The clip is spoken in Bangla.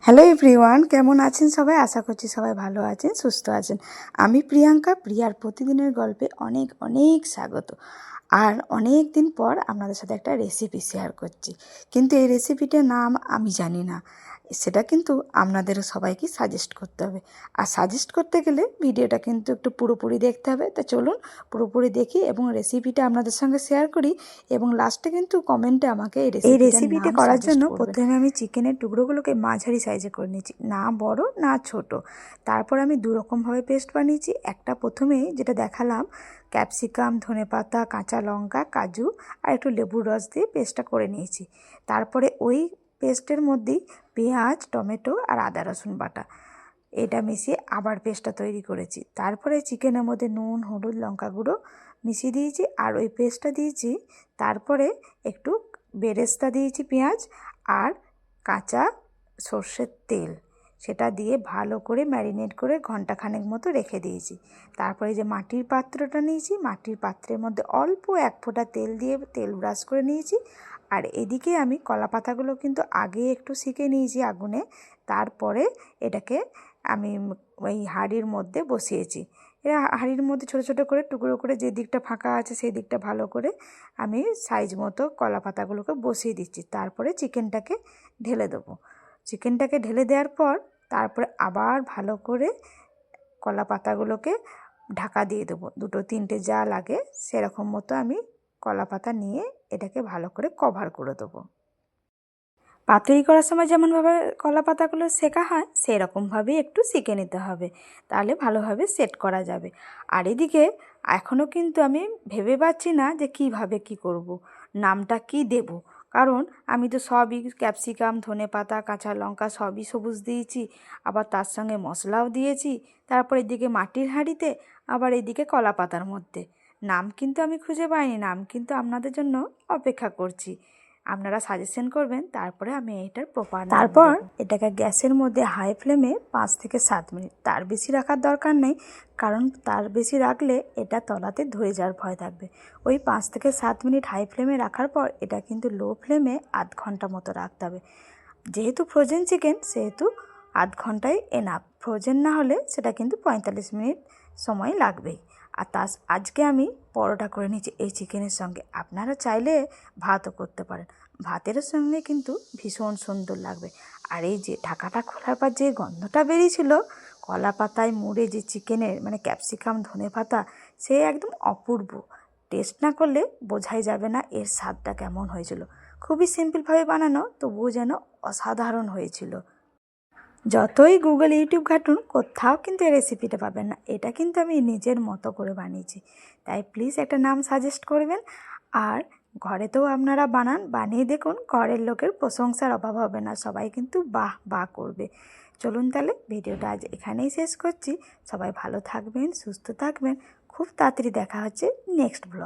হ্যালো এভরিওয়ান, কেমন আছেন সবাই? আশা করছি সবাই ভালো আছেন, সুস্থ আছেন। আমি প্রিয়াঙ্কা, প্রিয়ার প্রতিদিনের গল্পে অনেক অনেক স্বাগত। আর অনেক দিন পর আপনাদের সাথে একটা রেসিপি শেয়ার করছি, কিন্তু এই রেসিপিটার নাম আমি জানি না। সেটা কিন্তু আপনাদের সবাইকে সাজেস্ট করতে হবে। আর সাজেস্ট করতে গেলে ভিডিওটা কিন্তু একটু পুরোপুরি দেখতে হবে। তা চলুন পুরোপুরি দেখি এবং রেসিপিটা আপনাদের সঙ্গে শেয়ার করি, এবং লাস্টে কিন্তু কমেন্টে আমাকে এই রেসিপিটা করার জন্য প্রথমে আমি চিকেনের টুকরোগুলোকে মাঝারি সাইজে করে নিয়েছি, না বড় না ছোট। তারপর আমি দুরকমভাবে পেস্ট বানিয়েছি। একটা প্রথমেই যেটা দেখালাম, ক্যাপসিকাম, ধনেপাতা, কাঁচা লঙ্কা, কাজু আর একটু লেবুর রস দিয়ে পেস্টটা করে নিয়েছি। তারপরে ওই পেস্টের মধ্যেই পেঁয়াজ, টমেটো আর আদা রসুন বাটা এটা মিশিয়ে আবার পেস্টটা তৈরি করেছি। তারপরে চিকেনের মধ্যে নুন, হলুদ, লঙ্কা গুঁড়ো মিশিয়ে দিয়েছি আর ওই পেস্টটা দিয়েছি। তারপরে একটু বেরেস্তা দিয়েছি, পেঁয়াজ আর কাঁচা সর্ষের তেল, সেটা দিয়ে ভালো করে ম্যারিনেট করে ঘন্টাখানেক মতো রেখে দিয়েছি। তারপরে যে মাটির পাত্রটা নিয়েছি, মাটির পাত্রের মধ্যে অল্প এক ফোঁটা তেল দিয়ে তেল ব্রাশ করে নিয়েছি। আর এদিকে আমি কলা পাতাগুলো কিন্তু আগে একটু সেঁকে নিয়েছি আগুনে। তারপরে এটাকে আমি ওই হাঁড়ির মধ্যে বসিয়েছি। এরা হাঁড়ির মধ্যে ছোটো ছোটো করে টুকরো করে যে দিকটা ফাঁকা আছে সেই দিকটা ভালো করে আমি সাইজ মতো কলা পাতাগুলোকে বসিয়ে দিচ্ছি। তারপরে চিকেনটাকে ঢেলে দেবো। চিকেনটাকে ঢেলে দেওয়ার পর তারপরে আবার ভালো করে কলা পাতাগুলোকে ঢাকা দিয়ে দেবো। দুটো তিনটে যা লাগে সেরকম মতো আমি কলা পাতা নিয়ে এটাকে ভালো করে কভার করে দেবো। পাতুরি করার সময় যেমনভাবে কলা পাতাগুলো সেঁকা হয় সেই রকমভাবেই একটু সেঁকে নিতে হবে, তাহলে ভালোভাবে সেট করা যাবে। আর এদিকে এখনও কিন্তু আমি ভেবে পাচ্ছি না যে কীভাবে কী করব, নামটা কি দেব। কারণ আমি তো সবই ক্যাপসিকাম, ধনেপাতা, কাঁচা লঙ্কা সবই সবুজ দিয়েছি, আবার তার সঙ্গে মশলাও দিয়েছি। তারপর এদিকে মাটির হাঁড়িতে, আবার এদিকে কলা পাতার মধ্যে নাম কিন্তু আমি খুঁজে পাইনি। নাম কিন্তু আপনাদের জন্য অপেক্ষা করছি, আপনারা সাজেশন করবেন, তারপরে আমি এটার প্রপার তারপর এটাকে গ্যাসের মধ্যে হাই ফ্লেমে 5 থেকে 7 মিনিট, তার বেশি রাখার দরকার নেই, কারণ তার বেশি রাখলে এটা তলাতে ধরে যাওয়ার ভয় থাকবে। ওই 5 থেকে 7 মিনিট হাই ফ্লেমে রাখার পর এটা কিন্তু লো ফ্লেমে আধ ঘন্টা মতো রাখতে হবে। যেহেতু ফ্রোজেন চিকেন সেহেতু আধ ঘন্টায় এনাফ, ফ্রোজেন না হলে সেটা কিন্তু 45 মিনিট সময় লাগবেই। আর আজকে আমি পরোটা করে নিয়েছি এই চিকেনের সঙ্গে, আপনারা চাইলে ভাতও করতে পারেন, ভাতের সঙ্গে কিন্তু ভীষণ সুন্দর লাগবে। আর এই যে ঢাকাটা খোলার পর যে গন্ধটা বেরিয়েছিল কলা পাতায় মুড়ে যে চিকেনের, মানে ক্যাপসিকাম, ধনেপাতা, সে একদম অপূর্ব। টেস্ট না করলে বোঝাই যাবে না এর স্বাদটা কেমন হয়েছিল। খুবই সিম্পলভাবে বানানো, তবুও যেন অসাধারণ হয়েছিল। যতই গুগল, ইউটিউব ঘাটুন, কোথাও কিন্তু এই রেসিপিটা পাবেন না। এটা কিন্তু আমি নিজের মতো করে বানিয়েছি, তাই প্লিজ একটা নাম সাজেস্ট করবেন। আর ঘরেতেও আপনারা বানান, বানিয়ে দেখুন, ঘরের লোকের প্রশংসার অভাব হবে না, সবাই কিন্তু বাহ বাহ করবে। চলুন তাহলে ভিডিওটা আজ এখানেই শেষ করছি। সবাই ভালো থাকবেন, সুস্থ থাকবেন। খুব তাড়াতাড়ি দেখা হচ্ছে নেক্সট ব্লগ।